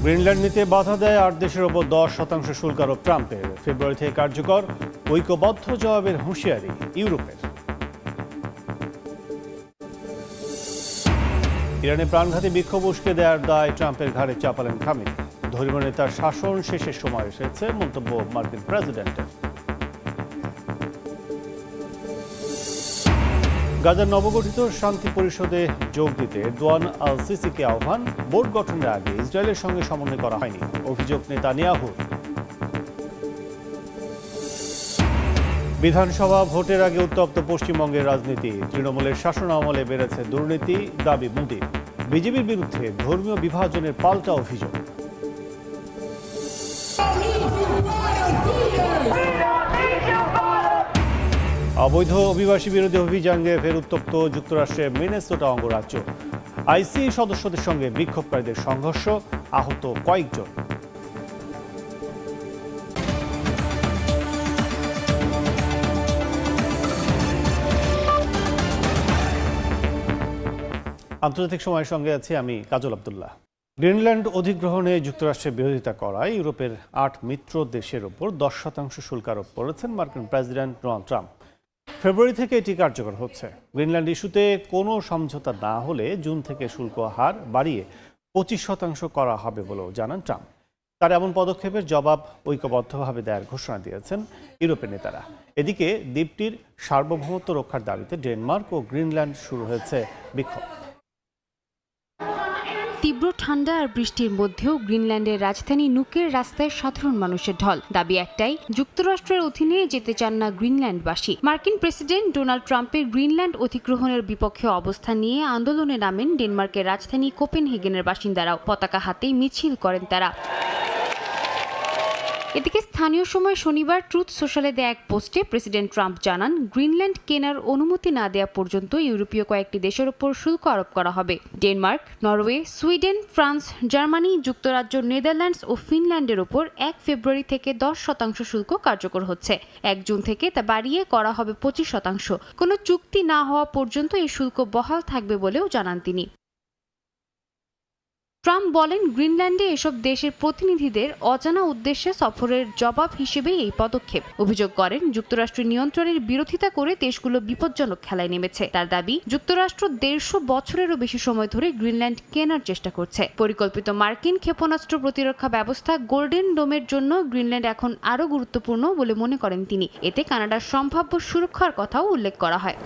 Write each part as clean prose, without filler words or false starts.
Greenland নিতে বাধা দেয় ৮ দেশের ওপর ১০% শুল্ক আরোপ ট্রাম্পের। ফেব্রুয়ারি থেকে কার্যকর, ঐক্যবদ্ধ জবাবের হুঁশিয়ারি ইউরোপের। ইরানে প্রাণঘাতী বিক্ষোভ উস্কে দেওয়ার দায় ট্রাম্পের ঘাড়ে চাপালেন খামেনি। ধর্মীয় নেতার শাসন শেষের সময় এসেছে, মন্তব্য মার্কিন প্রেসিডেন্টের। গাজার নবগঠিত শান্তি পরিষদে যোগ দিতে এরদোয়ান আল সিসিকে আহ্বান। বোর্ড গঠনের আগে ইসরায়েলের সঙ্গে সমন্বয় করা হয়নি, অভিযোগ নেতানিয়াহুর। বিধানসভা ভোটের আগে উত্তপ্ত পশ্চিমবঙ্গের রাজনীতি। তৃণমূলের শাসন আমলে বেড়েছে দুর্নীতি, দাবি মোদির। বিজেপির বিরুদ্ধে ধর্মীয় বিভাজনের পাল্টা অভিযোগ। অবৈধ অভিবাসী বিরোধী অভিযানে ফের উত্তপ্ত যুক্তরাষ্ট্রের মিনেসোটা অঙ্গরাজ্য। আইসি সদস্যদের সঙ্গে বিক্ষোভকারীদের সংঘর্ষ, আহত কয়েকজন। আন্তর্জাতিক সময়ের সঙ্গে আছি আমি কাজল আব্দুল্লাহ। গ্রিনল্যান্ড অধিগ্রহণে যুক্তরাষ্ট্রের বিরোধিতা করায় ইউরোপের ৮ মিত্র দেশের ওপর ১০% শুল্ক আরোপ করেছেন মার্কিন প্রেসিডেন্ট ডোনাল্ড ট্রাম্প। ফেব্রুয়ারি থেকে এটি কার্যকর হচ্ছে। গ্রিনল্যান্ড ইস্যুতে কোনো সমঝোতা না হলে জুন থেকে শুল্ক হার বাড়িয়ে ২৫% করা হবে বলেও জানান ট্রাম্প। তার এমন পদক্ষেপের জবাব ঐক্যবদ্ধভাবে দেওয়ার ঘোষণা দিয়েছেন ইউরোপের নেতারা। এদিকে দ্বীপটির সার্বভৌমত্ব রক্ষার দাবিতে ডেনমার্ক ও গ্রিনল্যান্ড শুরু হয়েছে বিক্ষোভ। তীব্র ঠান্ডা আর বৃষ্টির মধ্যেও গ্রিনল্যান্ডের রাজধানী নুকের রাস্তায় সাধারণ মানুষের ঢল। দাবি একটাই, যুক্তরাষ্ট্রের অধীনে যেতে চান না গ্রিনল্যান্ডবাসী। মার্কিন প্রেসিডেন্ট ডোনাল্ড ট্রাম্পের গ্রিনল্যান্ড অধিগ্রহণের বিপক্ষে অবস্থান নিয়ে আন্দোলনে নামেন ডেনমার্কের রাজধানী কোপেনহেগেনের বাসিন্দারাও। পতাকা হাতেই মিছিল করেন তারা। এদিকে স্থানীয় সময় শনিবার ট্রুথ সোশ্যালে দেয়া এক পোস্টে প্রেসিডেন্ট ট্রাম্প জানান, গ্রিনল্যান্ড কেনার অনুমতি না দেওয়া পর্যন্ত ইউরোপীয় কয়েকটি দেশের উপর শুল্ক আরোপ করা হবে। Denmark, Norway, Sweden, France, Germany, যুক্তরাজ্য, নেদারল্যান্ডস ও ফিনল্যান্ডের উপর ১ ফেব্রুয়ারি থেকে ১০% শুল্ক কার্যকর হচ্ছে। ১ জুন থেকে তা বাড়িয়ে করা হবে ২৫%। কোনো চুক্তি না হওয়া পর্যন্ত এই শুল্ক বহাল থাকবে বলেও জানান তিনি। ট্রাম্প বলেন, গ্রিনল্যান্ডে এসব দেশের প্রতিনিধিদের অজানা উদ্দেশ্যে সফরের জবাব হিসেবেই এই পদক্ষেপ। অভিযোগ করেন, যুক্তরাষ্ট্রের নিয়ন্ত্রণের বিরোধিতা করে দেশগুলো বিপজ্জনক খেলায় নেমেছে। তার দাবি, যুক্তরাষ্ট্র ১৫০ বছরেরও বেশি সময় ধরে গ্রিনল্যান্ড কেনার চেষ্টা করছে। পরিকল্পিত মার্কিন ক্ষেপণাস্ত্র প্রতিরক্ষা ব্যবস্থা গোল্ডেন ডোমের জন্য গ্রিনল্যান্ড এখন আরও গুরুত্বপূর্ণ বলে মনে করেন তিনি। এতে কানাডার সম্ভাব্য সুরক্ষার কথাও উল্লেখ করা হয়।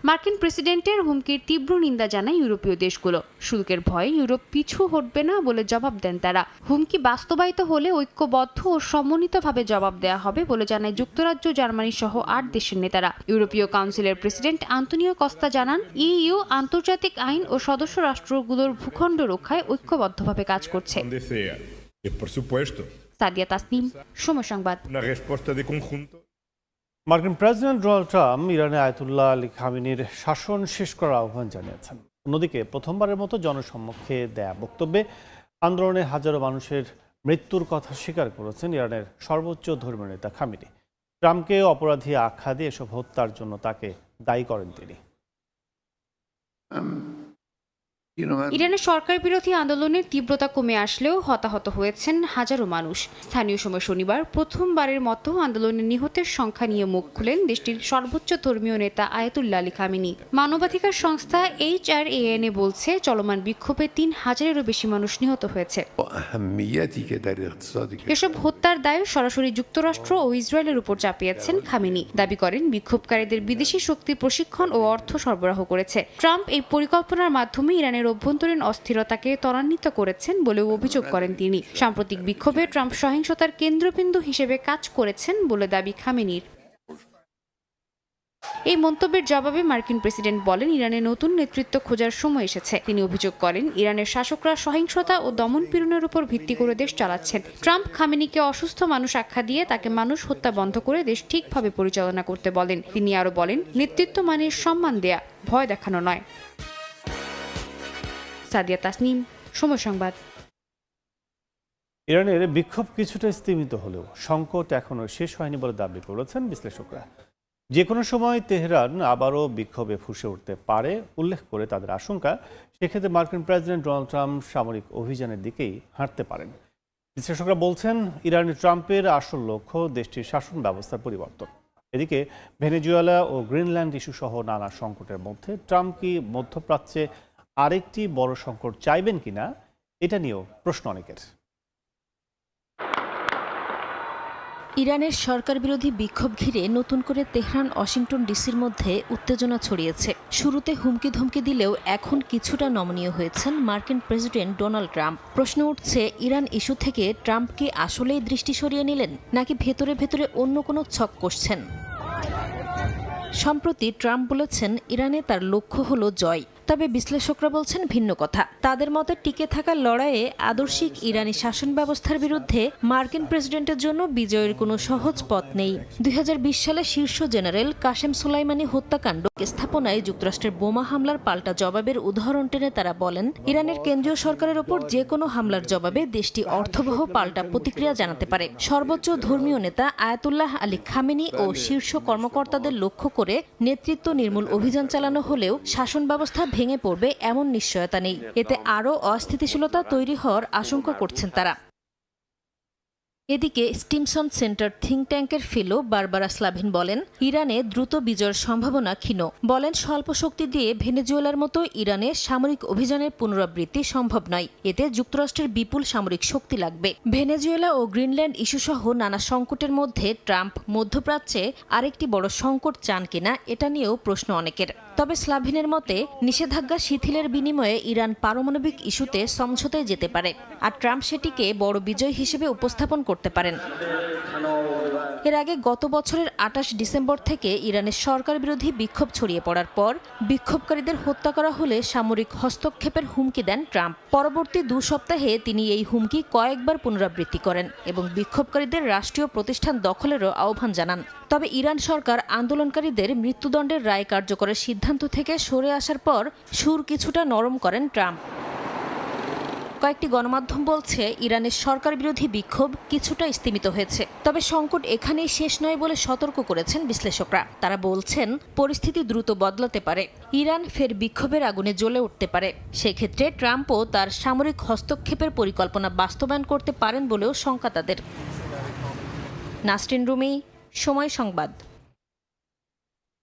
মার্কিন প্রেসিডেন্টের হুমকির তীব্র নিন্দা জানায় ইউরোপীয় দেশগুলো। শুল্কের ভয়ে ইউরোপ পিছু হটবে না বলে জবাব দেন তারা। হুমকি বাস্তবায়িত হলে ঐক্যবদ্ধ ও সমন্বিতভাবে জবাব দেওয়া হবে বলে জানায় যুক্তরাজ্য, জার্মানি সহ ৮ দেশের নেতারা। ইউরোপীয় কাউন্সিলের প্রেসিডেন্ট আন্তোনিও কস্তা জানান, ইইউ আন্তর্জাতিক আইন ও সদস্য রাষ্ট্রগুলোর ভূখণ্ড রক্ষায় ঐক্যবদ্ধভাবে কাজ করছে। সাদিয়া তাসনিম, সময় সংবাদ। মার্কিন প্রেসিডেন্ট ডোনাল্ড ট্রাম্প ইরানে আয়াতুল্লাহ আলী খামেনির শাসন শেষ করার আহ্বান জানিয়েছেন। অন্যদিকে প্রথমবারের মতো জনসম্মুখে দেয়া বক্তব্যে আন্দোলনে হাজারো মানুষের মৃত্যুর কথা স্বীকার করেছেন ইরানের সর্বোচ্চ ধর্মীয় নেতা খামেনি। ট্রাম্পকে অপরাধী আখ্যা দিয়ে এসব হত্যার জন্য তাকে দায়ী করেন তিনি। ইরানের সরকার বিরোধী আন্দোলনের তীব্রতা কমে আসলেও হতাহত হয়েছেন হাজারো মানুষ। স্থানীয় সময় শনিবার প্রথমবারের মতো আন্দোলনে নিহতের সংখ্যা নিয়ে মুখ খুলেন দেশটির সর্বোচ্চ ধর্মীয় নেতা আয়াতুল্লাহ আলী খামেনি। মানবাধিকার সংস্থা HRAN বলছে, চলমান বিক্ষোভে ৩,০০০-এরও বেশি মানুষ নিহত হয়েছে। এসব হত্যার দায় সরাসরি যুক্তরাষ্ট্র ও ইসরায়েলের উপর চাপিয়েছেন খামেনি। দাবি করেন, বিক্ষোভকারীদের বিদেশি শক্তি প্রশিক্ষণ ও অর্থ সরবরাহ করেছে। ট্রাম্প এই পরিকল্পনার মাধ্যমে ইরানের অভ্যন্তরীণ অস্থিরতাকে ত্বরান্বিত করেছেন বলেও অভিযোগ করেন তিনি। সাম্প্রতিক বিক্ষোভে ট্রাম্প সহিংসতার কেন্দ্রবিন্দু হিসেবে কাজ করেছেন বলে দাবি খামেনির। এই মন্তব্যের জবাবে মার্কিন প্রেসিডেন্ট বলেন, ইরানে নতুন নেতৃত্ব খোঁজার সময় এসেছে। তিনি অভিযোগ করেন, ইরানের শাসকরা সহিংসতা ও দমন-পীড়নের উপর ভিত্তি করে দেশ চালাচ্ছেন। ট্রাম্প খামেনিকে অসুস্থ মানুষ আখ্যা দিয়ে তাকে মানুষ হত্যা বন্ধ করে দেশ ঠিকভাবে পরিচালনা করতে বলেন। তিনি আরও বলেন, নেতৃত্ব মানে সম্মান দেয়া, ভয় দেখানো নয়। সাদিয়া তাসনিম, সময় সংবাদ। ইরানের বিক্ষোভ কিছুটা স্তিমিত হলেও সংকট এখনো শেষ হয়নি বলে দাবি করেছেন বিশ্লেষকরা। যে কোনো সময় তেহরান আবারও বিক্ষোভে ফুঁসে উঠতে পারে উল্লেখ করে তাদের আশঙ্কা, সেক্ষেত্রে মার্কিন প্রেসিডেন্ট ডোনাল্ড ট্রাম্প সামরিক অভিযানের দিকেই হাঁটতে পারেন। বিশ্লেষকরা বলছেন, ইরানি ট্রাম্পের আসল লক্ষ্য দেশটির শাসন ব্যবস্থার পরিবর্তন। এদিকে ভেনেজুয়েলা ও গ্রিনল্যান্ড ইস্যু সহ নানা সংকটের মধ্যে ট্রাম্প কি মধ্যপ্রাচ্যে আরেকটি বড় সংকট চাইবেন কিনা, এটা নিয়েও প্রশ্ন অনেকের। ইরানের সরকার বিরোধী বিক্ষোভ ঘিরে নতুন করে তেহরান ওয়াশিংটন ডিসির মধ্যে উত্তেজনা ছড়িয়েছে। শুরুতে হুমকি ধমকি দিলেও এখন কিছুটা নমনীয় হয়েছেন মার্কিন প্রেসিডেন্ট ডোনাল্ড ট্রাম্প। প্রশ্ন উঠছে, ইরান ইস্যু থেকে ট্রাম্প কি আসলেই দৃষ্টি সরিয়ে নিলেন, নাকি ভেতরে ভেতরে অন্য কোনো ছক কষছেন? সম্প্রতি ট্রাম্প বলেছেন ইরানে তার লক্ষ্য হলো জয়, তবে বিশ্লেষকরা বলছেন ভিন্ন কথা। তাদের মতে টিকে থাকার লড়াইয়ে আদর্শিক ইরানি শাসন ব্যবস্থার বিরুদ্ধে মার্কিন প্রেসিডেন্টের জন্য বিজয়ের কোনো সহজ পথ নেই। 2020 সালে শীর্ষ জেনারেল কাশেম সুলাইমানি হত্যাকাণ্ড স্থাপনায় যুক্তরাষ্ট্রের বোমা হামলার পাল্টা জবাবের উদাহরণ টেনে তারা বলেন, ইরানের কেন্দ্রীয় সরকারের ওপর যে কোনো হামলার জবাবে দেশটি অর্থবহ পাল্টা প্রতিক্রিয়া জানাতে পারে। সর্বোচ্চ ধর্মীয় নেতা আয়াতুল্লাহ আলী খামেনি ও শীর্ষ কর্মকর্তাদের লক্ষ্য করে নেতৃত্ব নির্মূল অভিযান চালানো হলেও শাসন ব্যবস্থা ভেঙে পড়বে এমন নিশ্চয়তা নেই। এতে আরও অস্থিতিশীলতা তৈরি হওয়ার আশঙ্কা করছেন তারা। এদিকে স্টিমসন সেন্টার থিঙ্ক ট্যাঙ্কের ফেলো বারবারা স্লাভিন বলেন, ইরানে দ্রুত বিজয়ের সম্ভাবনা ক্ষীণ। বলেন, স্বল্প শক্তি দিয়ে ভেনেজুয়েলার মতো ইরানে সামরিক অভিযানের পুনরাবৃত্তি সম্ভব নয়। এতে যুক্তরাষ্ট্রের বিপুল সামরিক শক্তি লাগবে। ভেনেজুয়েলা ও গ্রিনল্যান্ড ইস্যু সহ নানা সংকটের মধ্যে ট্রাম্প মধ্যপ্রাচ্যে আরেকটি বড় সংকট চান কিনা, এটা নিয়েও প্রশ্ন অনেকের। তবে স্লাভিনের মতে, নিষেধাজ্ঞা শিথিলের বিনিময়ে ইরান পারমাণবিক ইস্যুতে সমঝোতায় যেতে পারে, আর ট্রাম্প সেটিকে বড় বিজয় হিসেবে উপস্থাপন করতে পারেন। এর আগে গত বছরের 28 ডিসেম্বর থেকে ইরানের সরকার বিরোধী বিক্ষোভ ছড়িয়ে পড়ার পর বিক্ষোভকারীদের হত্যা করা হলে সামরিক হস্তক্ষেপের হুমকি দেন ট্রাম্প। পরবর্তী 2 সপ্তাহে তিনি এই হুমকি কয়েকবার পুনরাবৃত্তি করেন এবং বিক্ষোভকারীদের রাষ্ট্রীয় প্রতিষ্ঠান দখলেরও আহ্বান জানান। তবে ইরান সরকার আন্দোলনকারীদের মৃত্যুদণ্ডের রায় কার্যকরের সিদ্ধান্ত থেকে সরে আসার পর সুর কিছুটা নরম করেন ট্রাম্প। কয়েকটি গণমাধ্যম বলছে, ইরানের সরকার বিরোধী বিক্ষোভ কিছুটা স্তিমিত হয়েছে। তবে সংকট এখানেই শেষ নয় বলে সতর্ক করেছেন বিশ্লেষকরা। তারা বলছেন, পরিস্থিতি দ্রুত বদলাতে পারে, ইরান ফের বিক্ষোভের আগুনে জ্বলে উঠতে পারে। সেক্ষেত্রে ট্রাম্পও তার সামরিক হস্তক্ষেপের পরিকল্পনা বাস্তবায়ন করতে পারেন বলেও শঙ্কা তাদের। নাসরিন রুমি, সময় সংবাদ।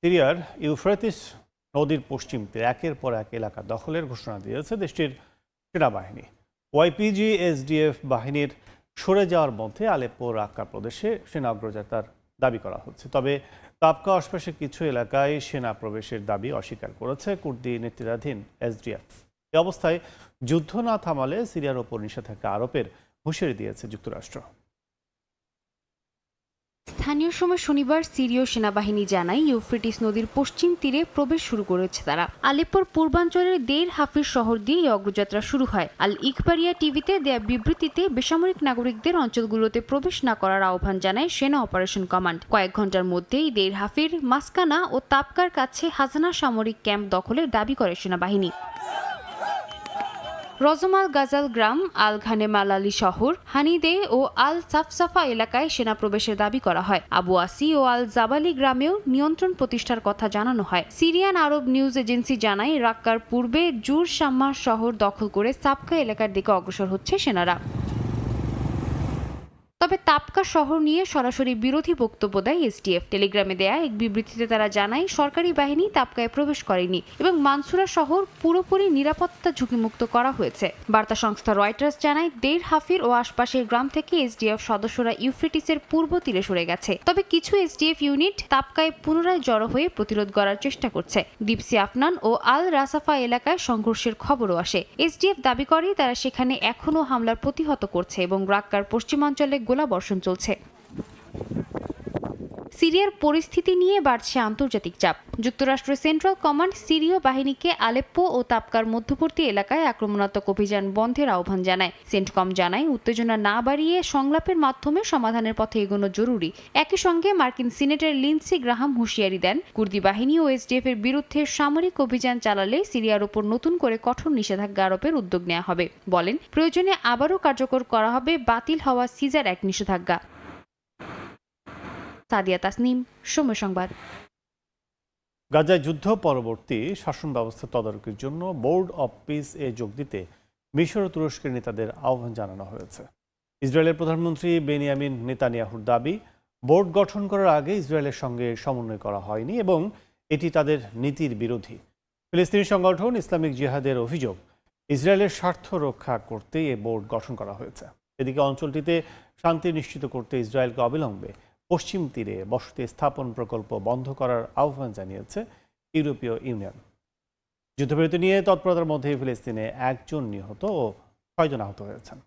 সিরিয়ার ইউফ্রেটিস নদীর পশ্চিম তীরে একের পর এক এলাকা দখলের ঘোষণা দিয়েছে দেশটির সেনাবাহিনী। ওয়াইপিজি এসডিএফ বাহিনীর সরে যাওয়ার মধ্যে আলেপ্পো রাক্কা প্রদেশে সেনা অগ্রযাত্রার দাবি করা হচ্ছে। তবে তাবকা আশপাশের কিছু এলাকায় সেনা প্রবেশের দাবি অস্বীকার করেছে কুর্দি নেতৃত্বাধীন এসডিএফ। এই অবস্থায় যুদ্ধ না থামালে সিরিয়ার ওপর নিষেধাজ্ঞা আরোপের হুঁশিয়ারি দিয়েছে যুক্তরাষ্ট্র। স্থানীয় সময় শনিবার সিরীয় সেনাবাহিনী জানায়, ইউফ্রেটিস নদীর পশ্চিম তীরে প্রবেশ শুরু করেছে তারা। আলেপ্পোর পূর্বাঞ্চলের দের হাফিজ শহর দিয়ে এই অগ্রযাত্রা শুরু হয়। আল ইকবারিয়া টিভিতে দেয়া বিবৃতিতে বেসামরিক নাগরিকদের অঞ্চলগুলোতে প্রবেশ না করার আহ্বান জানায় সেনা অপারেশন কমান্ড। কয়েক ঘন্টার মধ্যেই দের হাফির, মাসকানা ও তাবকার কাছে হাজানা সামরিক ক্যাম্প দখলের দাবি করে সেনাবাহিনী। রজমাল গাজাল গ্রাম, আল ঘানেম আল আলী শহর, হানিদে ও আল সাফসাফা এলাকায় সেনা প্রবেশের দাবি করা হয়। আবু আসি ও আল জাবালি গ্রামেও নিয়ন্ত্রণ প্রতিষ্ঠার কথা জানানো হয়। সিরিয়ান আরব নিউজ এজেন্সি জানায়, রাক্কার পূর্বে জুর শাম্মার শহর দখল করে সাবকা এলাকার দিকে অগ্রসর হচ্ছে সেনারা। তবে তাবকা শহর নিয়ে সরাসরি বিরোধী বক্তব্য দেয় এসডিএফ। টেলিগ্রামে দেয়া এক বিবৃতিতে তারা জানায়, সরকারি বাহিনী তাবকায় প্রবেশ করেনি এবং মানসুরা শহর পুরোপুরি নিরাপত্তা ঝুঁকিমুক্ত করা হয়েছে। বার্তা সংস্থা রয়টার্স জানায়, দের হাফির ও আশপাশের গ্রাম থেকে এসডিএফ সদস্যরা ইউফ্রেটিসের পূর্ব তীরে সরে গেছে। তবে কিছু এসডিএফ ইউনিট তাবকায় পুনরায় জড়ো হয়ে প্রতিরোধ করার চেষ্টা করছে। ডিপসি আফনান ও আল রাসাফা এলাকায় সংঘর্ষের খবরও আসে। এসডিএফ দাবি করে তারা সেখানে এখনও হামলার প্রতিহত করছে এবং রাক্কার পশ্চিমাঞ্চলে গোলাবর্ষণ চলছে। সিরিয়ার পরিস্থিতি নিয়ে বাড়ছে আন্তর্জাতিক চাপ। যুক্তরাষ্ট্রের সেন্ট্রাল কমান্ড সিরীয় বাহিনীকে আলেপ্পো ও তাবকার মধ্যবর্তী এলাকায় আক্রমণাত্মক অভিযান বন্ধের আহ্বান জানায়। সেন্টকম জানায়, উত্তেজনা না বাড়িয়ে সংলাপের মাধ্যমে সমাধানের পথে এগোনো জরুরি। একই সঙ্গে মার্কিন সিনেটর লিন্ডসি গ্রাহাম হুঁশিয়ারি দেন, কুর্দি বাহিনী ও এসডিএফ এর বিরুদ্ধে সামরিক অভিযান চালালে সিরিয়ার ওপর নতুন করে কঠোর নিষেধাজ্ঞা আরোপের উদ্যোগ নেওয়া হবে। বলেন, প্রয়োজনে আবারও কার্যকর করা হবে বাতিল হওয়া সিজার এক নিষেধাজ্ঞা। সাদিয়া তাসনিম, সময় সংবাদ। গাজায় যুদ্ধ পরবর্তী শাসন ব্যবস্থা তদারকির জন্য বোর্ড অব পিস এ যোগ দিতে মিশর ও তুরস্কের নেতাদের আহ্বান জানানো হয়েছে। ইসরায়েলের প্রধানমন্ত্রী বেনিয়ামিন নেতানিয়াহুর দাবি, বোর্ড গঠন করার আগে ইসরায়েলের সঙ্গে সমন্বয় করা হয়নি এবং এটি তাদের নীতির বিরোধী। ফিলিস্তিনি সংগঠন ইসলামিক জিহাদের অভিযোগ, ইসরায়েলের স্বার্থ রক্ষা করতে এ বোর্ড গঠন করা হয়েছে। এদিকে অঞ্চলটিতে শান্তি নিশ্চিত করতে ইসরায়েলকে অবিলম্বে পশ্চিম তীরে বসতি স্থাপন প্রকল্প বন্ধ করার আহ্বান জানিয়েছে ইউরোপীয় ইউনিয়ন। যুদ্ধবিরতি নিয়ে তৎপরতার মধ্যে ফিলিস্তিনে 1 জন নিহত ও 6 জন আহত হয়েছেন।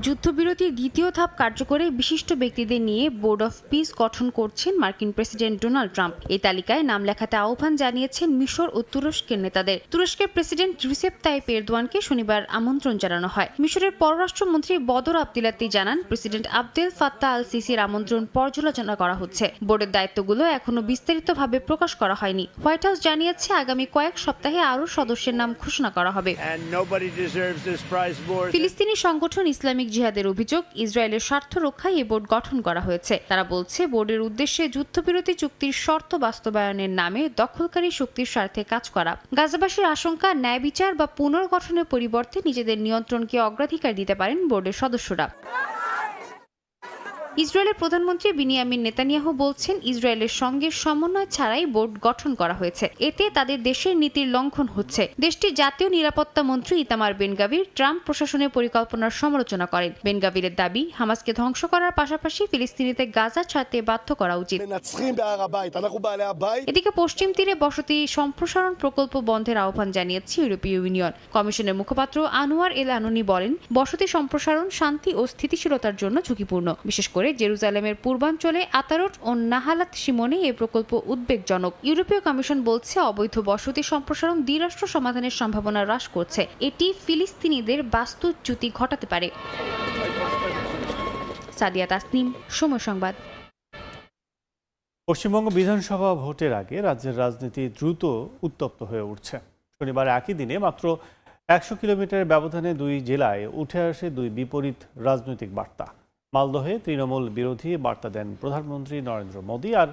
যুদ্ধবিরতির দ্বিতীয় ধাপ কার্যকরে বিশিষ্ট ব্যক্তিদের নিয়ে বোর্ড অফ পিস গঠন করছেন মার্কিন প্রেসিডেন্ট ডোনাল্ড ট্রাম্প। এই তালিকায় নাম লেখাতে আহ্বান জানিয়েছেন মিশর ও তুরস্কের নেতাদের। তুরস্কের প্রেসিডেন্ট রিসেপ তাইপ এরদোয়ানকে শনিবার আমন্ত্রণ জানানো হয়। মিশরের পররাষ্ট্রমন্ত্রী বদর আবদিলাতি জানান, প্রেসিডেন্ট আবদেল ফাত্তাহ আল সিসির আমন্ত্রণ পর্যালোচনা করা হচ্ছে। বোর্ডের দায়িত্বগুলো এখনো বিস্তারিতভাবে প্রকাশ করা হয়নি। হোয়াইট হাউস জানিয়েছে, আগামী কয়েক সপ্তাহে আরও সদস্যের নাম ঘোষণা করা হবে। ফিলিস্তিনি সংগঠন ইসলামিক জিহাদের অভিযোগ, ইসরায়েলের স্বার্থ রক্ষায় এই বোর্ড গঠন করা হয়েছে। তারা বলছে, বোর্ডের উদ্দেশ্যে যুদ্ধবিরতি চুক্তির শর্ত বাস্তবায়নের নামে দখলকারী শক্তির স্বার্থে কাজ করা। গাজাবাসীর আশঙ্কা, ন্যায় বিচার বা পুনর্গঠনের পরিবর্তে নিজেদের নিয়ন্ত্রণকে অগ্রাধিকার দিতে পারেন বোর্ডের সদস্যরা। ইসরায়েলের প্রধানমন্ত্রী বিনিয়ামিন নেতানিয়াহু বলছেন, ইসরায়েলের সঙ্গে সমন্বয় ছাড়াই বোর্ড গঠন করা হয়েছে। এতে তাদের দেশের নীতির লঙ্ঘন হচ্ছে। দেশটির জাতীয় নিরাপত্তা মন্ত্রী ইতামার বেনগাভির ট্রাম্প প্রশাসনের পরিকল্পনার সমালোচনা করেন। বেনগাভিরের দাবি, হামাসকে ধ্বংস করার পাশাপাশি ফিলিস্তিনিদের গাজা ছাড়তে বাধ্য করা উচিত। এদিকে পশ্চিম তীরে বসতি সম্প্রসারণ প্রকল্প বন্ধের আহ্বান জানিয়েছে ইউরোপীয় ইউনিয়ন। কমিশনের মুখপাত্র আনোয়ার এল আনুনি বলেন, বসতি সম্প্রসারণ শান্তি ও স্থিতিশীলতার জন্য ঝুঁকিপূর্ণ। বিশেষ করে জেরুজালেমের পূর্বাঞ্চলে আতারট ও নাহালাত সীমনে এই প্রকল্প উদ্বেগজনক। ইউরোপীয় কমিশন বলছে, অবৈধ বসতি সম্প্রসারণ দ্বিরাষ্ট্র সমাধানের সম্ভাবনা হ্রাস করছে। এটি ফিলিস্তিনিদের বাস্তুচ্যুতি ঘটাতে পারে। সাদিয়া তাসনিম, সময় সংবাদ। পশ্চিমবঙ্গ বিধানসভা ভোটের আগে রাজ্যের রাজনীতি দ্রুত উত্তপ্ত হয়ে উঠছে। শনিবার একই দিনে মাত্র 100 কিলোমিটার ব্যবধানে 2 জেলায় উঠে আসে 2 বিপরীত রাজনৈতিক বার্তা। মালদহে তৃণমূল বিরোধী বার্তা দেন প্রধানমন্ত্রী নরেন্দ্র মোদী, আর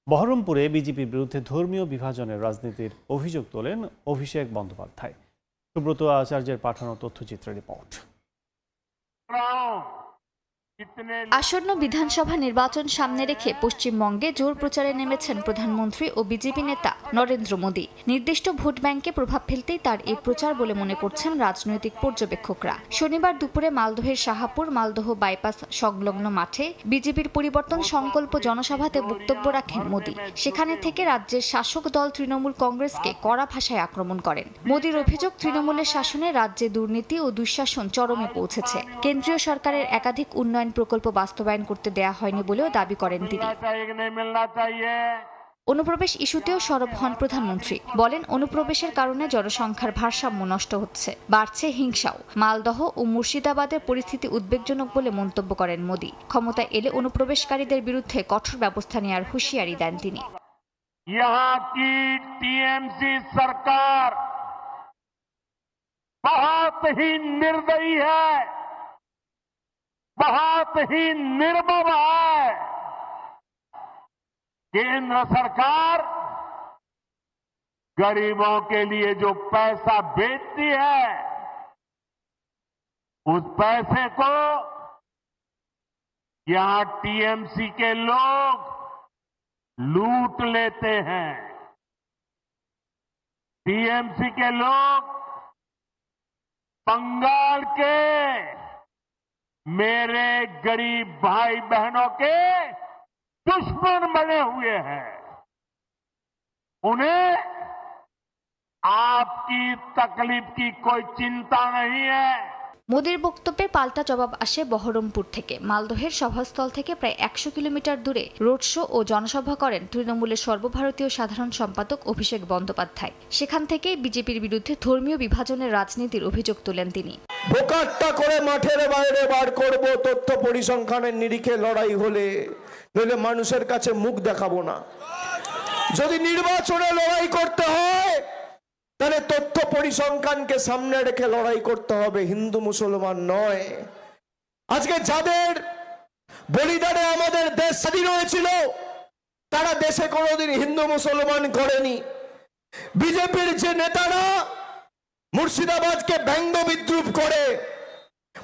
বহরমপুরে বিজেপির বিরুদ্ধে ধর্মীয় বিভাজনের রাজনীতির অভিযোগ তোলেন অভিষেক বন্দ্যোপাধ্যায়। সুব্রত আচার্যের পাঠানো তথ্যচিত্র রিপোর্ট। আসন্ন বিধানসভা নির্বাচন সামনে রেখে পশ্চিমবঙ্গে জোর প্রচারে নেমেছেন প্রধানমন্ত্রী ও বিজেপি নেতা নরেন্দ্র মোদী। নির্দিষ্ট ভোট ব্যাংকে প্রভাব ফেলতেই তার এই প্রচার বলে মনে করছেন রাজনৈতিক পর্যবেক্ষকরা। শনিবার দুপুরে মালদহের শাহাপুর মালদহ বাইপাস সংলগ্ন মাঠে বিজেপির পরিবর্তন সংকল্প জনসভাতে বক্তব্য রাখেন মোদী। সেখানে থেকে রাজ্যের শাসক দল তৃণমূল কংগ্রেসকে কড়া ভাষায় আক্রমণ করেন। মোদীর অভিযোগ, তৃণমূলের শাসনে রাজ্যে দুর্নীতি ও দুঃশাসন চরমে পৌঁছেছে। কেন্দ্রীয় সরকারের একাধিক উন্নয়ন প্রকল্প বাস্তবায়ন করতে দেয়া হয়নি বলেও দাবি করেন তিনি। অনুপ্রবেশ ইস্যুতেও সরব হন প্রধানমন্ত্রী। বলেন, অনুপ্রবেশের কারণে জনসংখ্যার ভারসাম্য নষ্ট হচ্ছে, বাড়ছে হিংসাও। মালদহ ও মুর্শিদাবাদের পরিস্থিতি উদ্বেগজনক বলে মন্তব্য করেন মোদী। ক্ষমতায় এলে অনুপ্রবেশকারীদের বিরুদ্ধে কঠোর ব্যবস্থা নেওয়ার হুঁশিয়ারি দেন তিনি। টিএমসি সরকার बहुत ही निर्दयी है, बहुत ही निर्मम है। केंद्र सरकार गरीबों के लिए जो पैसा भेजती है, उस पैसे को यहां टीएमसी के लोग लूट लेते हैं। टीएमसी के लोग बंगाल के मेरे गरीब भाई बहनों के दुश्मन बने हुए हैं। उन्हें आपकी तकलीफ की कोई चिंता नहीं है। মোদীর বক্তব্যে পাল্টা জবাব আসে বহরমপুর থেকে। মালদহের সভাস্থল থেকে প্রায় 100 কিলোমিটার দূরে রোড শো ও জনসভা করেন তৃণমূলের সর্বভারতীয় সাধারণ সম্পাদক অভিষেক বন্দ্যোপাধ্যায়। সেখান থেকেই বিজেপির বিরুদ্ধে ধর্মীয় বিভাজনের রাজনীতির অভিযোগ তোলেন তিনি। বোকাট্টা করে মাঠের বাইরে বার করব, তথ্য পরিসংখ্যানের নিরিখে লড়াই হলে, নইলে মানুষের কাছে মুখ দেখাবো না। যদি নির্বাচনে লড়াই করতে হয়, তাহলে তথ্য পরিসংখ্যানকে সামনে রেখে লড়াই করতে হবে, হিন্দু মুসলমান নয়। আজকে যাদের বলিদানে আমাদের দেশ স্বাধীন হয়েছিল, তারা দেশে কোনোদিন হিন্দু মুসলমান করেনি। বিজেপির যে নেতারা মুর্শিদাবাদকে ব্যঙ্গ বিদ্রুপ করে,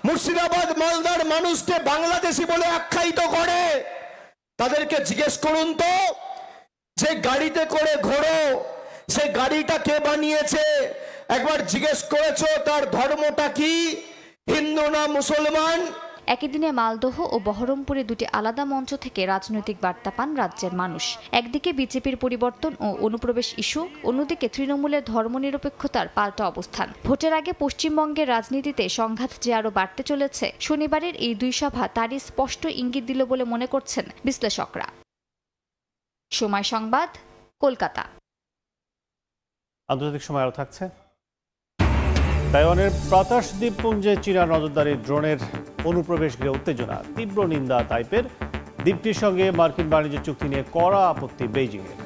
মুর্শিদাবাদ মালদার মানুষকে বাংলাদেশি বলে আখ্যায়িত করে, তাদেরকে জিজ্ঞেস করুন তো, যে গাড়িতে করে ঘোরো সে গাড়িটা কে বানিয়েছে? একবার জিজ্ঞেস করেছো তার ধর্মটা কি, হিন্দু না মুসলমান? একই দিনে মালদহ ও বহরমপুরে দুটি আলাদা মঞ্চ থেকে রাজনৈতিক বার্তা পান রাজ্যের মানুষ। একদিকে বিজেপির পরিবর্তন ও অনুপ্রবেশ ইস্যু, অন্যদিকে তৃণমূলের ধর্মনিরপেক্ষতার পাল্টা অবস্থান। ভোটের আগে পশ্চিমবঙ্গের রাজনীতিতে সংঘাত যে আরও বাড়তে চলেছে, শনিবারের এই দুই সভা তারই স্পষ্ট ইঙ্গিত দিল বলে মনে করছেন বিশ্লেষকরা। সময় সংবাদ, কলকাতা। আন্তর্জাতিক সময় আরও থাকছে। তাইওয়ানের প্রতাশ দ্বীপপুঞ্জে চীনা নজরদারি ড্রোনের অনুপ্রবেশ ঘিরে উত্তেজনা, তীব্র নিন্দা তাইপের। দ্বীপটির সঙ্গে মার্কিন বাণিজ্য চুক্তি নিয়ে কড়া আপত্তি বেইজিংয়ের।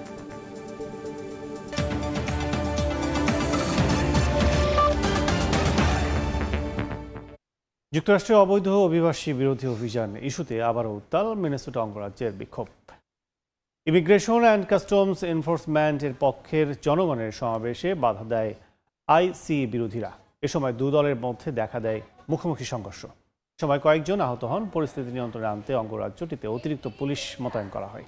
যুক্তরাষ্ট্রে অবৈধ অভিবাসী বিরোধী অভিযান ইস্যুতে আবারও উত্তাল মিনেসোটা অঙ্গরাজ্যের বিক্ষোভ। ইমিগ্রেশন অ্যান্ড কাস্টমস এনফোর্সমেন্টের পক্ষের জনগণের সমাবেশে বাধা দেয় আইসি বিরোধীরা। এ সময় দু দলের মধ্যে দেখা দেয় মুখোমুখি সংঘর্ষ। সময় কয়েকজন আহত হন। পরিস্থিতি নিয়ন্ত্রণে আনতে অঙ্গরাজ্যটিতে অতিরিক্ত পুলিশ মোতায়েন করা হয়।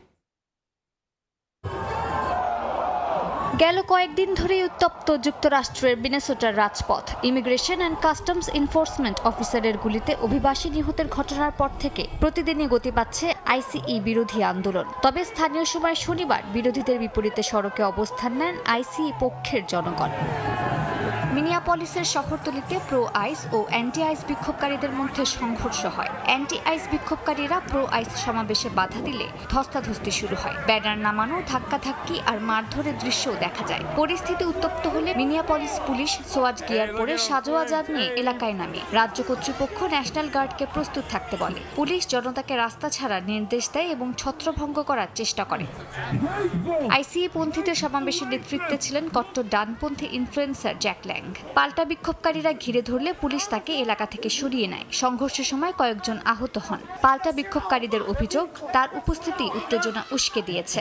গেল কয়েকদিন ধরেই উত্তপ্ত যুক্তরাষ্ট্রের মিনেসোটার রাজপথ। ইমিগ্রেশন অ্যান্ড কাস্টমস এনফোর্সমেন্ট অফিসারের গুলিতে অভিবাসী নিহতের ঘটনার পর থেকে প্রতিদিনই গতি পাচ্ছে আইসিই বিরোধী আন্দোলন। তবে স্থানীয় সময় শনিবার বিরোধীদের বিপরীতে সড়কে অবস্থান নেন আইসিই পক্ষের জনগণ। মিনিয়াপলিসের শহরতলিতে প্রো আইস ও অ্যান্টি আইস বিক্ষোভকারীদের মধ্যে সংঘর্ষ হয়। অ্যান্টি আইস বিক্ষোভকারীরা প্রো আইস সমাবেশে বাধা দিলে ধস্তাধস্তি শুরু হয়। ব্যানার নামানো, ধাক্কাধাক্কি আর মারধরের দৃশ্যও দেখা যায়। পরিস্থিতি উত্তপ্ত হলে মিনিয়াপলিস পুলিশ সোয়াট গিয়ার পরে সাজোয়াজাদ নিয়ে এলাকায় নামে। রাজ্য কর্তৃপক্ষ ন্যাশনাল গার্ডকে প্রস্তুত থাকতে বলে। পুলিশ জনতাকে রাস্তা ছাড়ার নির্দেশ দেয় এবং ছত্রভঙ্গ করার চেষ্টা করে। আইসিই পন্থীদের সমাবেশের নেতৃত্বে ছিলেন কট্টর ডানপন্থী ইনফ্লুয়েন্সার জ্যাক ল্যাং। পাল্টা বিক্ষোভকারীরা ঘিরে ধরলে পুলিশ তাকে এলাকা থেকে সরিয়ে নেয়। সংঘর্ষের সময় কয়েকজন আহত হন। পাল্টা বিক্ষোভকারীদের অভিযোগ, তার উপস্থিতি উত্তেজনা উস্কে দিয়েছে।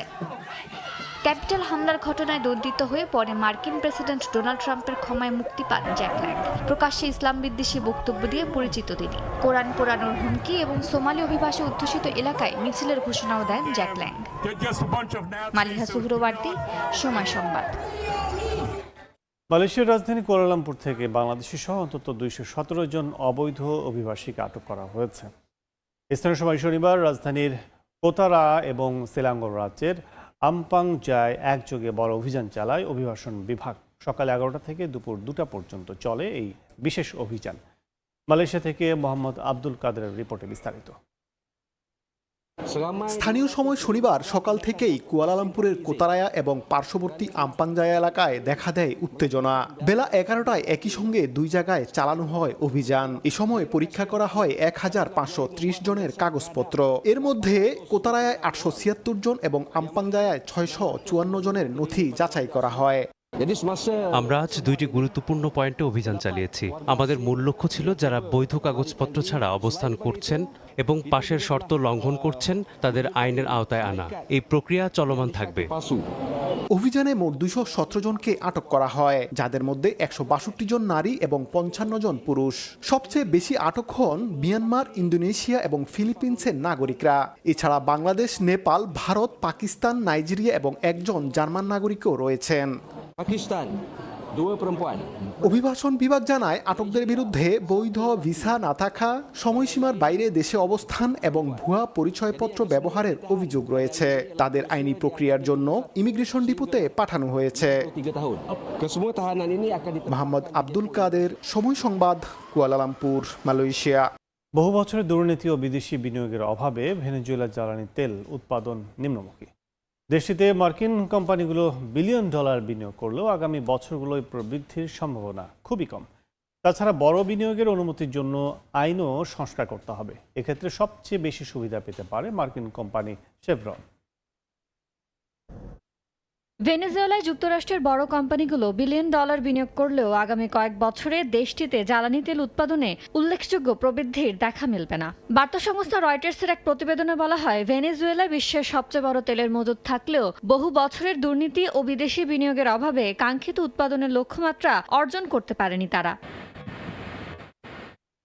ক্যাপিটাল হামলার ঘটনায় দণ্ডিত হয়ে পরে মার্কিন প্রেসিডেন্ট ডোনাল্ড ট্রাম্পের ক্ষমায় মুক্তি পান জ্যাক ল্যাং। প্রকাশ্যে ইসলাম বিদ্বেষী বক্তব্য দিয়ে পরিচিত তিনি। কোরআন পোড়ানোর হুমকি এবং সোমালি অভিবাসী অধ্যুষিত এলাকায় মিছিলের ঘোষণাও দেন জ্যাক ল্যাং। মালিহা সুহরওয়ার্দী, সময় সংবাদ। মালয়েশিয়ার রাজধানী কুয়ালালামপুর থেকে বাংলাদেশি সহ অন্তত 217 জন অবৈধ অভিবাসীকে আটক করা হয়েছে। স্থানীয় সময় শনিবার রাজধানীর কোতারা এবং সেলাঙ্গোর রাজ্যের আমপাং জায় একযোগে বড় অভিযান চালায় অভিবাসন বিভাগ। সকাল 11টা থেকে দুপুর 2টা পর্যন্ত চলে এই বিশেষ অভিযান। মালয়েশিয়া থেকে মোহাম্মদ আব্দুল কাদেরের রিপোর্টে বিস্তারিত। স্থানীয় সময় শনিবার সকাল থেকেই কুয়ালালামপুরের কোতারায়া এবং পার্শ্ববর্তী আমপাংজায়া এলাকায় দেখা দেয় উত্তেজনা। বেলা 11টায় একই সঙ্গে দুই জায়গায় চালানো হয় অভিযান। এ সময় পরীক্ষা করা হয় 1530 জনের কাগজপত্র। এর মধ্যে কোতারায়ায় 876 জন এবং আমপাংজায়ায় 654 জনের নথি যাচাই করা হয়। আমরা আজ দুইটি গুরুত্বপূর্ণ পয়েন্টে অভিযান চালিয়েছি। আমাদের মূল লক্ষ্য ছিল যারা বৈধ কাগজপত্র ছাড়া অবস্থান করছেন এবং পাশের শর্ত লঙ্ঘন করছেন তাদের আইনের আওতায় আনা। এই প্রক্রিয়া চলমান থাকবে। অভিযানে মোট 217 জনকে আটক করা হয়, যাদের মধ্যে 162 জন নারী এবং 55 জন পুরুষ। সবচেয়ে বেশি আটক হন মিয়ানমার, ইন্দোনেশিয়া এবং ফিলিপিন্সের নাগরিকরা। এছাড়া বাংলাদেশ, নেপাল, ভারত, পাকিস্তান, নাইজেরিয়া এবং একজন জার্মান নাগরিকও রয়েছেন। অভিবাসন বিভাগ জানায় আটকদের বিরুদ্ধে বৈধ ভিসা না থাকা, সময়সীমার বাইরে দেশে অবস্থান এবং ভুয়া পরিচয়পত্র ব্যবহারের অভিযোগ রয়েছে। তাদের আইনি প্রক্রিয়ার জন্য ইমিগ্রেশন ডিপোতে পাঠানো হয়েছে। মোহাম্মদ আব্দুল কাদের, সময় সংবাদ, কুয়ালালামপুর, মালয়েশিয়া। বহু বছরের দুর্নীতি ও বিদেশি বিনিয়োগের অভাবে ভেনেজুয়েলার জ্বালানি তেল উৎপাদন নিম্নমুখী। দেশটিতে মার্কিন কোম্পানিগুলো বিলিয়ন ডলার বিনিয়োগ করলেও আগামী বছরগুলোয় প্রবৃদ্ধির সম্ভাবনা খুবই কম। তাছাড়া বড় বিনিয়োগের অনুমতির জন্য আইনও সংস্কার করতে হবে। এক্ষেত্রে সবচেয়ে বেশি সুবিধা পেতে পারে মার্কিন কোম্পানি শেভরন। ভেনেজুয়েলায় যুক্তরাষ্ট্রের বড় কোম্পানিগুলো বিলিয়ন ডলার বিনিয়োগ করলেও আগামী কয়েক বছরে দেশটিতে জ্বালানি তেল উৎপাদনে উল্লেখযোগ্য প্রবৃদ্ধির দেখা মিলবে না। বার্তা সংস্থা রয়টার্সের এক প্রতিবেদনে বলা হয়, ভেনেজুয়েলায় বিশ্বের সবচেয়ে বড় তেলের মজুদ থাকলেও বহু বছরের দুর্নীতি ও বিদেশি বিনিয়োগের অভাবে কাঙ্ক্ষিত উৎপাদনের লক্ষ্যমাত্রা অর্জন করতে পারেনি তারা।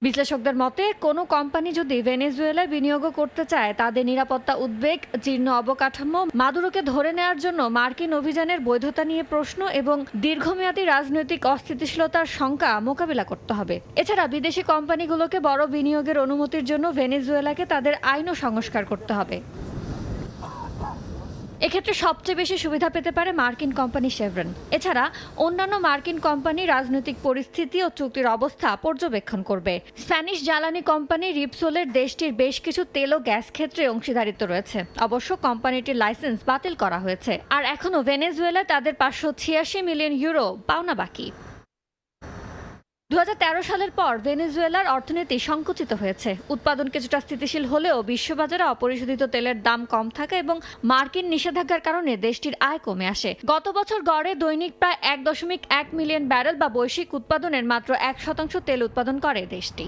বিশ্লেষকদের মতে, কোনো কোম্পানি যদি ভেনেজুয়েলায় বিনিয়োগ করতে চায়, তাদের নিরাপত্তা উদ্বেগ, জীর্ণ অবকাঠামো, মাদুরোকে ধরে নেওয়ার জন্য মার্কিন অভিযানের বৈধতা নিয়ে প্রশ্ন এবং দীর্ঘমেয়াদী রাজনৈতিক অস্থিতিশীলতার শঙ্কা মোকাবিলা করতে হবে। এছাড়া বিদেশি কোম্পানিগুলোকে বড় বিনিয়োগের অনুমতির জন্য ভেনেজুয়েলাকে তাদের আইনও সংস্কার করতে হবে। এক্ষেত্রে সবচেয়ে বেশি সুবিধা পেতে পারে মার্কিন কোম্পানি শেভরন। এছাড়া অন্যান্য মার্কিন কোম্পানি রাজনৈতিক পরিস্থিতি ও চুক্তির অবস্থা পর্যবেক্ষণ করবে। স্প্যানিশ জ্বালানি কোম্পানি রিপসোলের দেশটির বেশ কিছু তেল ও গ্যাস ক্ষেত্রে অংশীদারিত্ব রয়েছে। অবশ্য কোম্পানিটির লাইসেন্স বাতিল করা হয়েছে, আর এখনও ভেনেজুয়েলায় তাদের 586 মিলিয়ন ইউরো পাওনা বাকি। 2013 সালের পর ভেনেজুয়েলার অর্থনীতি সংকুচিত হয়েছে। উৎপাদন কিছুটা স্থিতিশীল হলেও বিশ্ববাজারে অপরিশোধিত তেলের দাম কম থাকা এবং মার্কিন নিষেধাজ্ঞার কারণে দেশটির আয় কমে আসে। গত বছর গড়ে দৈনিক প্রায় 1.1 মিলিয়ন ব্যারেল বা বৈশ্বিক উৎপাদনের মাত্র 1% তেল উৎপাদন করে দেশটি।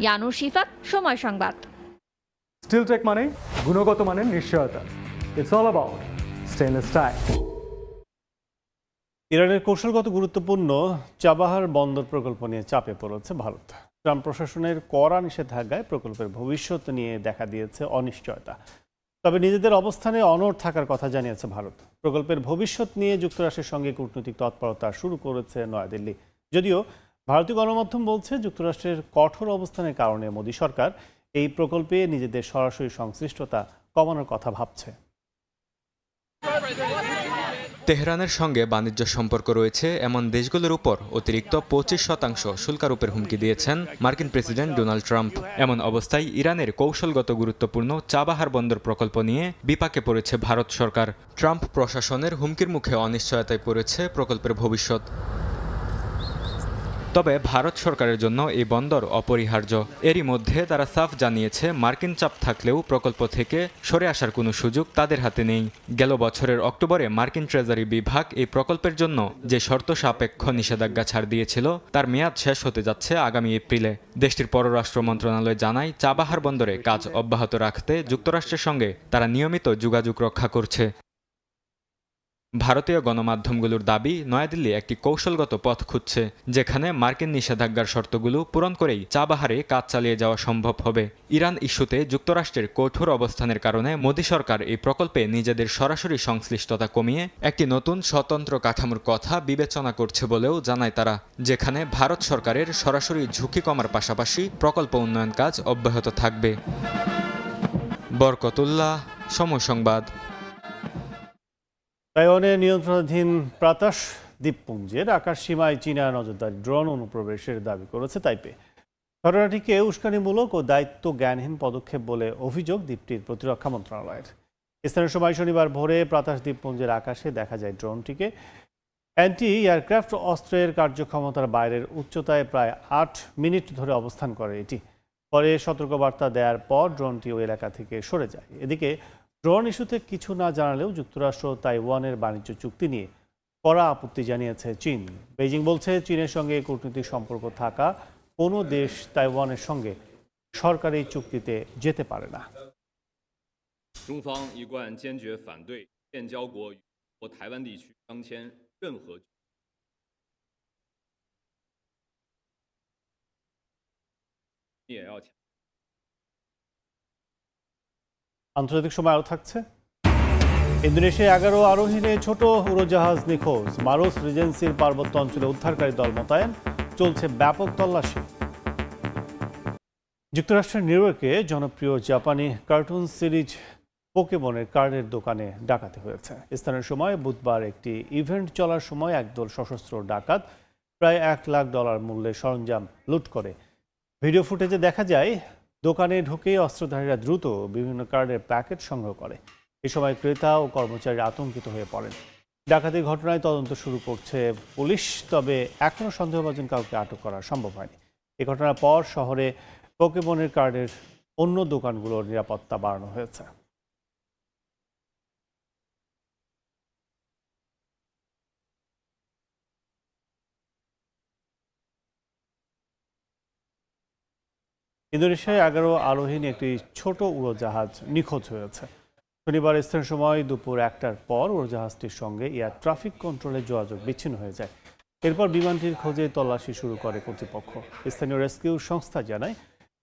ইয়ানুর শিফাত, সময় সংবাদ। স্টিলটেক মানে গুণগত মানের নিশ্চয়তা। It's all about stainless style. ইরানের কৌশলগত গুরুত্বপূর্ণ চাবাহার বন্দর প্রকল্প নিয়ে চাপে পড়েছে ভারত। ট্রাম্প প্রশাসনের কড়া নিষেধাজ্ঞায় প্রকল্পের ভবিষ্যৎ নিয়ে দেখা দিয়েছে অনিশ্চয়তা। তবে নিজেদের অবস্থানে অনড় থাকার কথা জানিয়েছে ভারত। প্রকল্পের ভবিষ্যৎ নিয়ে যুক্তরাষ্ট্রের সঙ্গে কূটনৈতিক তৎপরতা শুরু করেছে নয়াদিল্লি। যদিও ভারতীয় গণমাধ্যম বলছে, যুক্তরাষ্ট্রের কঠোর অবস্থানের কারণে মোদী সরকার এই প্রকল্পে নিজেদের সরাসরি সংশ্লিষ্টতা কমানোর কথা ভাবছে। তেহরানের সঙ্গে বাণিজ্য সম্পর্ক রয়েছে এমন দেশগুলোর উপর অতিরিক্ত 25% শুল্ক আরোপের হুমকি দিয়েছেন মার্কিন প্রেসিডেন্ট ডোনাল্ড ট্রাম্প। এমন অবস্থায় ইরানের কৌশলগত গুরুত্বপূর্ণ চাবাহার বন্দর প্রকল্প নিয়ে বিপাকে পড়েছে ভারত সরকার। ট্রাম্প প্রশাসনের হুমকির মুখে অনিশ্চয়তায় পড়েছে প্রকল্পের ভবিষ্যৎ। তবে ভারত সরকারের জন্য এই বন্দর অপরিহার্য। এরই মধ্যে তারা সাফ জানিয়েছে, মার্কিন চাপ থাকলেও প্রকল্প থেকে সরে আসার কোনো সুযোগ তাদের হাতে নেই। গেল বছরের অক্টোবরে মার্কিন ট্রেজারি বিভাগ এই প্রকল্পের জন্য যে শর্ত সাপেক্ষ নিষেধাজ্ঞা ছাড় দিয়েছিল, তার মেয়াদ শেষ হতে যাচ্ছে আগামী এপ্রিলে। দেশটির পররাষ্ট্র মন্ত্রণালয় জানায়, চাবাহার বন্দরে কাজ অব্যাহত রাখতে যুক্তরাষ্ট্রের সঙ্গে তারা নিয়মিত যোগাযোগ রক্ষা করছে। ভারতীয় গণমাধ্যমগুলোর দাবি, নয়াদিল্লি একটি কৌশলগত পথ খুঁজছে, যেখানে মার্কিন নিষেধাজ্ঞার শর্তগুলো পূরণ করেই চাবাহারে কাজ চালিয়ে যাওয়া সম্ভব হবে। ইরান ইস্যুতে যুক্তরাষ্ট্রের কঠোর অবস্থানের কারণে মোদী সরকার এই প্রকল্পে নিজেদের সরাসরি সংশ্লিষ্টতা কমিয়ে একটি নতুন স্বতন্ত্র কাঠামোর কথা বিবেচনা করছে বলেও জানায় তারা, যেখানে ভারত সরকারের সরাসরি ঝুঁকি কমার পাশাপাশি প্রকল্প উন্নয়ন কাজ অব্যাহত থাকবে। বরকতুল্লাহ, সময় সংবাদ। তাইওয়ানের নিয়ন্ত্রণাধীন প্রাতাস দ্বীপপুঞ্জের আকাশ সীমায় চীনা নজরদারি ড্রোন অনুপ্রবেশের দাবি করেছে তাইপে। ঘটনাটিকে উস্কানিমূলক ও দায়িত্ব জ্ঞানহীন পদক্ষেপ বলে অভিযোগ দ্বীপটির প্রতিরক্ষা মন্ত্রণালয়ের। স্থানীয় সময় শনিবার ভোরে প্রাতাস দ্বীপপুঞ্জের আকাশে দেখা যায় ড্রোনটিকে। অ্যান্টি এয়ারক্রাফট অস্ত্রের কার্যক্ষমতার বাইরের উচ্চতায় প্রায় 8 মিনিট ধরে অবস্থান করে এটি। পরে সতর্কবার্তা দেওয়ার পর ড্রোনটি ওই এলাকা থেকে সরে যায়। এদিকে ড্রোন ইস্যুতে কিছু না জানালেও যুক্তরাষ্ট্র তাইওয়ানের বাণিজ্য চুক্তি নিয়ে কড়া আপত্তি জানিয়েছে চীন। বেইজিং বলছে, চীনের সঙ্গে কূটনৈতিক সম্পর্ক থাকা কোনো দেশ তাইওয়ানের সঙ্গে সরকারি চুক্তিতে যেতে পারে না। 中方一贯坚决反对建交国与台湾地区商签任何。也要强。 আন্তর্জাতিক সময় আরও থাকছে। ইন্দোনেশিয়া 11 আরোহীনে ছোট উড়োজাহাজ নিখোঁজ। মারোস রিজেন্সির পার্বত্য অঞ্চলে উদ্ধারকারী দল মোতায়েন, চলছে ব্যাপক তল্লাশি। যুক্তরাষ্ট্রের নিউ ইয়র্কে জনপ্রিয় জাপানি কার্টুন সিরিজ পোকেমনের কার্ডের দোকানে ডাকাতি হয়েছে। স্থানীয় সময় বুধবার একটি ইভেন্ট চলার সময় একদল সশস্ত্র ডাকাত প্রায় $1 লাখ মূল্যের সরঞ্জাম লুট করে। ভিডিও ফুটেজে দেখা যায়, দোকানে ঢুকে অস্ত্রধারীরা দ্রুত বিভিন্ন কার্ডের প্যাকেট সংগ্রহ করে। এ সময় ক্রেতা ও কর্মচারী আতঙ্কিত হয়ে পড়েন। ডাকাতির ঘটনায় তদন্ত শুরু করছে পুলিশ, তবে এখনও সন্দেহভাজন কাউকে আটক করা সম্ভব হয়নি। এ ঘটনার পর শহরে পোকেমনের কার্ডের অন্য দোকানগুলোর নিরাপত্তা বাড়ানো হয়েছে। ইন্দোনেশিয়ায় 11 আরোহীন একটি ছোট উড়োজাহাজ নিখোঁজ হয়েছে। শনিবার স্থানীয় সময় দুপুর 1টার পর উড়োজাহাজটির সঙ্গে এয়ার ট্রাফিক কন্ট্রোলের যোগাযোগ বিচ্ছিন্ন হয়ে যায়। এরপর বিমানটির খোঁজে তল্লাশি শুরু করে কর্তৃপক্ষ। স্থানীয় রেস্কিউ সংস্থা জানায়,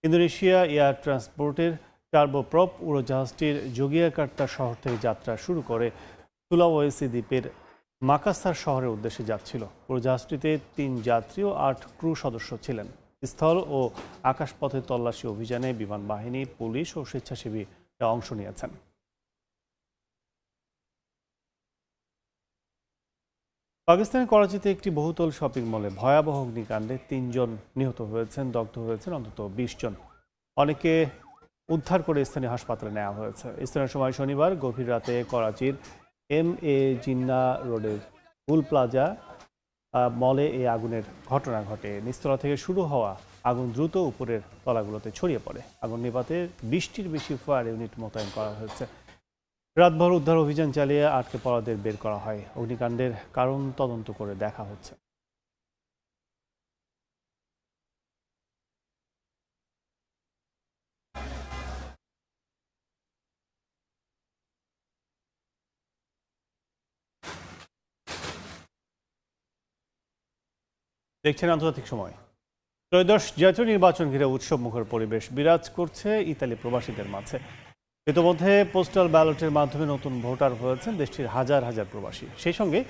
ইন্দোনেশিয়া এয়ার ট্রান্সপোর্টের টার্বোপ্রপ উড়োজাহাজটির জোগিয়াকার্তা শহর থেকে যাত্রা শুরু করে সুলাওয়েসি দ্বীপের মাকাসার শহরের উদ্দেশ্যে যাচ্ছিল। উড়োজাহাজটিতে 3 যাত্রী ও 8 ক্রু সদস্য ছিলেন। স্থল ও আকাশপথে তল্লাশি অভিযানে বিমান বাহিনী, পুলিশ ও স্বেচ্ছাসেবীরা অংশ নিয়েছেন। পাকিস্তানের করাচিতে একটি বহুতল শপিং মলে ভয়াবহ অগ্নিকাণ্ডে 3 জন নিহত হয়েছেন, দগ্ধ হয়েছেন অন্তত 20 জন। অনেকে উদ্ধার করে স্থানীয় হাসপাতালে নেওয়া হয়েছে। স্থানীয় সময় শনিবার গভীর রাতে করাচির MA জিন্না রোডের ফুল প্লাজা মলে এই আগুনের ঘটনা ঘটে। নিচতলা থেকে শুরু হওয়া আগুন দ্রুত উপরের তলাগুলোতে ছড়িয়ে পড়ে। আগুন নেভাতে 20টির বেশি ফায়ার ইউনিট মোতায়েন করা হয়েছে। রাতভর উদ্ধার অভিযান চালিয়ে আটকে পড়াদের বের করা হয়। অগ্নিকাণ্ডের কারণ তদন্ত করে দেখা হচ্ছে। দেখছেন আন্তর্জাতিক সময়। ত্রয়োদশ জাতীয় নির্বাচন ঘিরে উৎসব মুখর পরিবেশ বিরাজ করছে ইতালি প্রবাসীদের মাঝে। ইতিমধ্যে পোস্টাল ব্যালটের মাধ্যমে নতুন ভোটার হয়েছেন দেশটির হাজার হাজার প্রবাসী। সেই সঙ্গে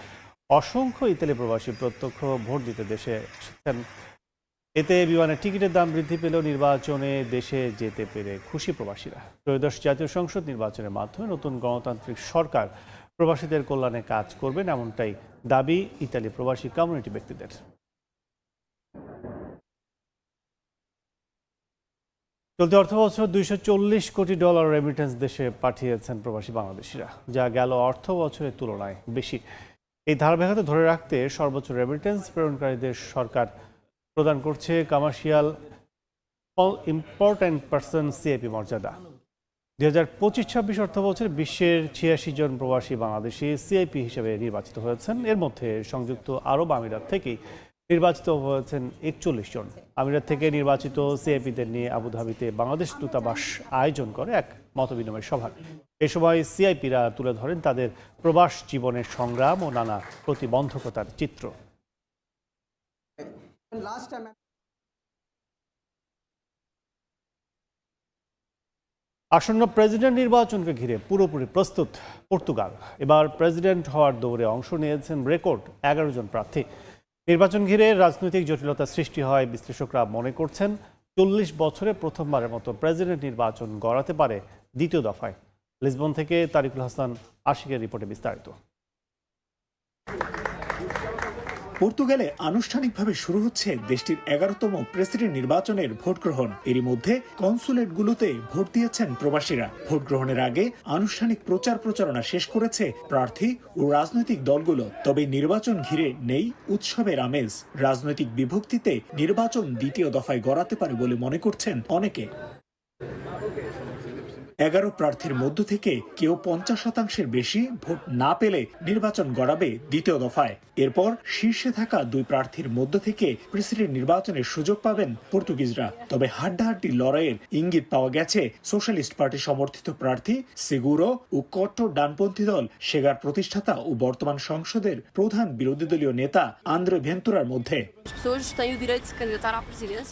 অসংখ্য ইতালি প্রবাসী প্রত্যক্ষ ভোট দিতে দেশে এসেছেন। এতে বিমানের টিকিটের দাম বৃদ্ধি পেলেও নির্বাচনে দেশে যেতে পেরে খুশি প্রবাসীরা। ত্রয়োদশ জাতীয় সংসদ নির্বাচনের মাধ্যমে নতুন গণতান্ত্রিক সরকার প্রবাসীদের কল্যাণে কাজ করবেন, এমনটাই দাবি ইতালি প্রবাসী কমিউনিটি ব্যক্তিদের। চলতি অর্থবছর $240 কোটি রেমিটেন্স দেশে পাঠিয়েছেন প্রবাসী বাংলাদেশিরা, যা গেল অর্থ বছরের তুলনায় বেশি। এই ধারাবাহিকতা ধরে রাখতে সর্বোচ্চ রেমিটেন্স প্রেরণকারীদের সরকার প্রদান করছে কমার্শিয়াল ইম্পর্ট্যান্ট পারসন CIP মর্যাদা। 2025-26 অর্থবছরে বিশ্বের 86 জন প্রবাসী বাংলাদেশি CIP হিসেবে নির্বাচিত হয়েছেন। এর মধ্যে সংযুক্ত আরব আমিরাত থেকেই নির্বাচিত হয়েছেন 41 জন। আমিরাত থেকে নির্বাচিত CIPদের নিয়ে আবুধাবিতে বাংলাদেশ দূতাবাস আয়োজন করে এক মতবিনিময় সভা। এই সময় CIPরা তুলে ধরেন তাদের প্রবাস জীবনের সংগ্রাম ও নানা প্রতিবন্ধকতার চিত্র। আসন্ন প্রেসিডেন্ট নির্বাচনকে ঘিরে পুরোপুরি প্রস্তুত পর্তুগাল। এবার প্রেসিডেন্ট হওয়ার দৌড়ে অংশ নিয়েছেন রেকর্ড 11 জন প্রার্থী। নির্বাচন ঘিরে রাজনৈতিক জটিলতা সৃষ্টি হয় বিশ্লেষকরা মনে করছেন 40 বছরে প্রথমবারের মতো প্রেসিডেন্ট নির্বাচন গড়াতে পারে দ্বিতীয় দফায়। লিসবন থেকে তারিকুল হাসান আশিকের রিপোর্টে বিস্তারিত। পর্তুগালে আনুষ্ঠানিকভাবে শুরু হচ্ছে দেশটির 11তম প্রেসিডেন্ট নির্বাচনের ভোট গ্রহণ। এরই মধ্যে কনসুলেটগুলোতে ভোট দিয়েছেন প্রবাসীরা। ভোট গ্রহণের আগে আনুষ্ঠানিক প্রচারণা শেষ করেছে প্রার্থী ও রাজনৈতিক দলগুলো। তবে নির্বাচন ঘিরে নেই উৎসবের আমেজ। রাজনৈতিক বিভক্তিতে নির্বাচন দ্বিতীয় দফায় গড়াতে পারে বলে মনে করছেন অনেকে। 11 প্রার্থীর মধ্য থেকে কেউ 50% বেশি ভোট না পেলে নির্বাচন গড়াবে দ্বিতীয় দফায়। এরপর শীর্ষে থাকা 2 প্রার্থীর মধ্য থেকে প্রেসিডেন্ট নির্বাচনের সুযোগ পাবেন পর্তুগিজরা। তবে হাড্ডাহাড্ডি লড়াইয়ের ইঙ্গিত পাওয়া গেছে সোশ্যালিস্ট পার্টি সমর্থিত প্রার্থী সেগুরো ও কট্টর ডানপন্থী দল সেগার প্রতিষ্ঠাতা ও বর্তমান সংসদের প্রধান বিরোধী দলীয় নেতা আন্দ্রে ভেন্তুরার মধ্যে।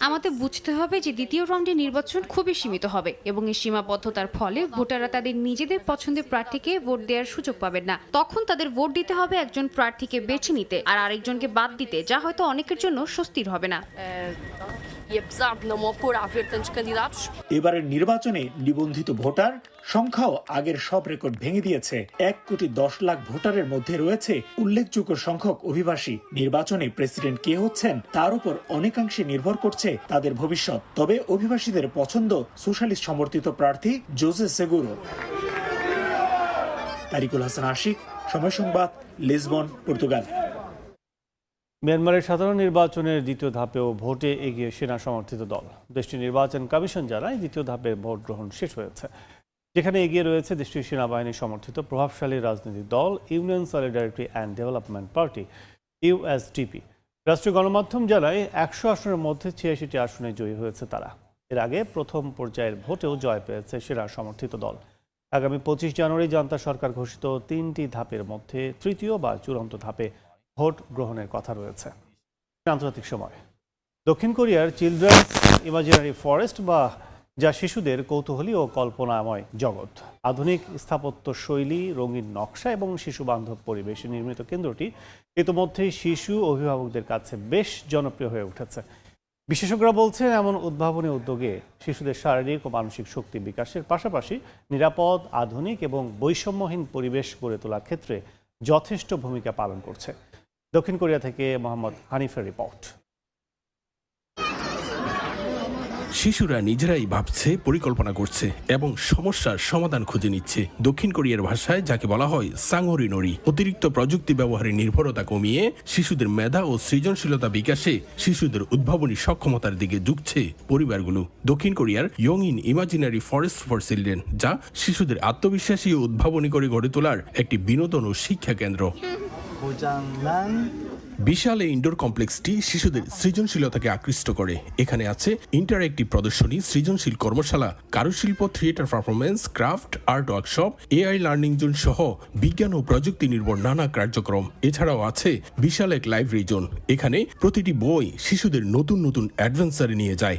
আমাদের বুঝতে হবে যে দ্বিতীয় রাউন্ডের নির্বাচন খুবই সীমিত হবে এবং এই সীমাবদ্ধতার ফলে ভোটাররা তাদের নিজেদের পছন্দের প্রার্থীকে ভোট দেওয়ার সুযোগ পাবেন না। তখন তাদের ভোট দিতে হবে একজন প্রার্থীকে বেছে নিতে আর আরেকজনকে বাদ দিতে, যা হয়তো অনেকের জন্য স্বস্তির হবে না। এবারের নির্বাচনে নিবন্ধিত ভোটার সংখ্যাও আগের সব রেকর্ড ভেঙে দিয়েছে। 1,10,00,000 ভোটারের মধ্যে রয়েছে উল্লেখযোগ্য সংখ্যক অভিবাসী। নির্বাচনে প্রেসিডেন্ট কে হচ্ছেন তার উপর অনেকাংশে নির্ভর করছে তাদের ভবিষ্যৎ। তবে অভিবাসীদের পছন্দ সোশ্যালিস্ট সমর্থিত প্রার্থী জোসে সেগুরো। তারিকুল হাসান আশিক, সময় সংবাদ, লিসবন, পর্তুগাল। মিয়ানমারের সাধারণ নির্বাচনের দ্বিতীয় ধাপেও ভোটে এগিয়ে সেনা সমর্থিত দল। দেশটির নির্বাচন কমিশন জানায় দ্বিতীয় ধাপে ভোট গ্রহণ শেষ হয়েছে, যেখানে এগিয়ে রয়েছে দেশটির সেনাবাহিনী সমর্থিত প্রভাবশালী রাজনৈতিক দল union solidarity and development party USDP। রাষ্ট্রীয় গণমাধ্যম জানায় 100 আসনের মধ্যে 86টি আসনে জয়ী হয়েছে তারা। এর আগে প্রথম পর্যায়ের ভোটেও জয় পেয়েছে সেরা সমর্থিত দল। আগামী 25 জানুয়ারি জান্তা সরকার ঘোষিত 3টি ধাপের মধ্যে তৃতীয় বা চূড়ান্ত ধাপে ভোট গ্রহণের কথা রয়েছে। আন্তর্জাতিক সময়, দক্ষিণ কোরিয়ার চিলড্রেন্স ইমাজিনারি ফরেস্ট বা যা শিশুদের কৌতূহলী ও কল্পনাময় জগৎ, আধুনিক স্থাপত্য শৈলী, রঙিন নকশা এবং শিশু বান্ধব পরিবেশে নির্মিত কেন্দ্রটি ইতোমধ্যেই শিশু অভিভাবকদের কাছে বেশ জনপ্রিয় হয়ে উঠেছে। বিশেষজ্ঞরা বলছেন এমন উদ্ভাবনী উদ্যোগে শিশুদের শারীরিক ও মানসিক শক্তি বিকাশের পাশাপাশি নিরাপদ, আধুনিক এবং বৈষম্যহীন পরিবেশ গড়ে তোলার ক্ষেত্রে যথেষ্ট ভূমিকা পালন করছে। দক্ষিণ কোরিয়া থেকে মোহাম্মদ হানিফের রিপোর্ট। শিশুরা নিজেরাই ভাবছে, পরিকল্পনা করছে এবং সমস্যার সমাধান খুঁজে নিচ্ছে। দক্ষিণ কোরিয়ার ভাষায় যাকে বলা হয় সাংহরিনোরি। অতিরিক্ত প্রযুক্তি ব্যবহারের নির্ভরতা কমিয়ে শিশুদের মেধা ও সৃজনশীলতা বিকাশে শিশুদের উদ্ভাবনী সক্ষমতার দিকে ঝুঁকছে পরিবারগুলো। দক্ষিণ কোরিয়ার ইয়ংইন ইমাজিনারি ফরেস্ট ফর চিলড্রেন, যা শিশুদের আত্মবিশ্বাসী ও উদ্ভাবনী করে গড়ে তোলার একটি বিনোদন ও শিক্ষা কেন্দ্র। বিশাল এই ইনডোর কমপ্লেক্সটি শিশুদের সৃজনশীলতাকে আকৃষ্ট করে। এখানে আছে ইন্টারঅ্যাক্টিভ প্রদর্শনী, সৃজনশীল কর্মশালা, কারুশিল্প, theatre performance, craft, art workshop, AI learning zone সহ বিজ্ঞান ও প্রযুক্তি নির্ভর নানা কার্যক্রম। এছাড়াও আছে বিশাল এক লাইব্রেরি জোন। এখানে প্রতিটি বই শিশুদের নতুন নতুন অ্যাডভেঞ্চারে নিয়ে যায়।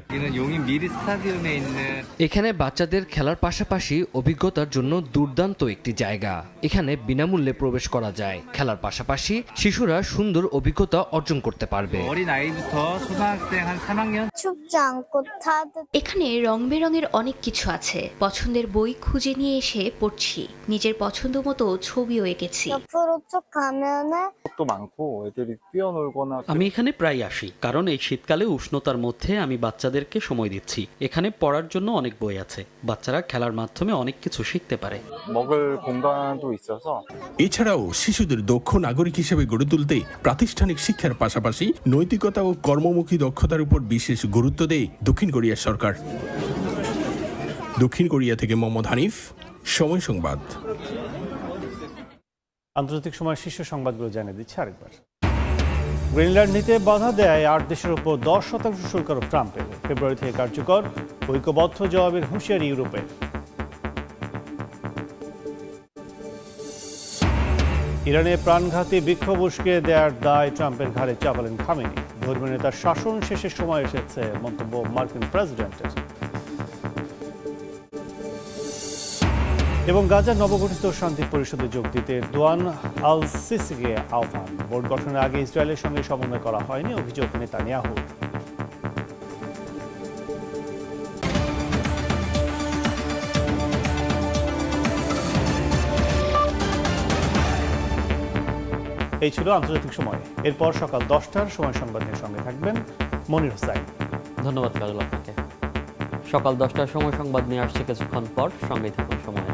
এখানে বাচ্চাদের খেলার পাশাপাশি অভিজ্ঞতার জন্য দুর্দান্ত একটি জায়গা। এখানে বিনামূল্যে প্রবেশ করা যায়। খেলার পাশাপাশি শিশুরা সুন্দর অভিজ্ঞতা অর্জন করতে পারবে। এখানে রং বেরঙের অনেক কিছু আছে। পছন্দের বই খুঁজে নিয়ে এসে পড়ছি, নিজের পছন্দ মতো ছবিও এঁকেছি। আমি এখানে প্রায় আসি, কারণ এই শীতকালে উষ্ণতার মধ্যে আমি বাচ্চাদেরকে সময় দিচ্ছি। এখানে পড়ার জন্য অনেক বই আছে। বাচ্চারা খেলার মাধ্যমে অনেক কিছু শিখতে পারে। এছাড়াও শিশুদের দক্ষ নাগরিক হিসেবে গড়ে তুলতে প্রাতিষ্ঠানিক শিক্ষার পাশাপাশি নৈতিকতা ও কর্মমুখী দক্ষতার উপর বিশেষ গুরুত্ব দেয় দক্ষিণ কোরিয়া সরকার। দক্ষিণ কোরিয়া থেকে মোহাম্মদ হানিফ, সময় সংবাদ। আন্তর্জাতিক সময় শীর্ষ সংবাদগুলো জানিয়ে দিচ্ছে আরেকবার। গ্রিনল্যান্ড নিতে বাধা দেয় 8 দেশের উপর 10% শুল্ক আরোপ ট্রাম্পের। ফেব্রুয়ারি থেকে কার্যকর, ঐক্যবদ্ধ জবাবের হুঁশিয়ারি ইউরোপের। ইরানে প্রাণঘাতী বিক্ষোভ উস্কে দেওয়ার দায় ট্রাম্পের ঘাড়ে চাপালেন খামেনি। ধর্মীয় নেতার শাসন শেষের সময় এসেছে, মন্তব্য মার্কিন প্রেসিডেন্টের। এবং গাজার নবগঠিত শান্তি পরিষদে যোগ দিতে দোয়ান আল সিসিকে আহ্বান। বোর্ড গঠনের আগে ইসরায়েলের সঙ্গে সমন্বয় করা হয়নি, অভিযোগ নেতানিয়াহুর। এই ছিল আন্তর্জাতিক সময়। এরপর সকাল 10টার সময় সংবাদের সঙ্গে থাকবেন মনির হোসাইন। ধন্যবাদ কাজল আপনাকে। সকাল 10টার সময় সংবাদ নিয়ে আসছে কিছুক্ষণ পর, সঙ্গেই থাকুন সময়।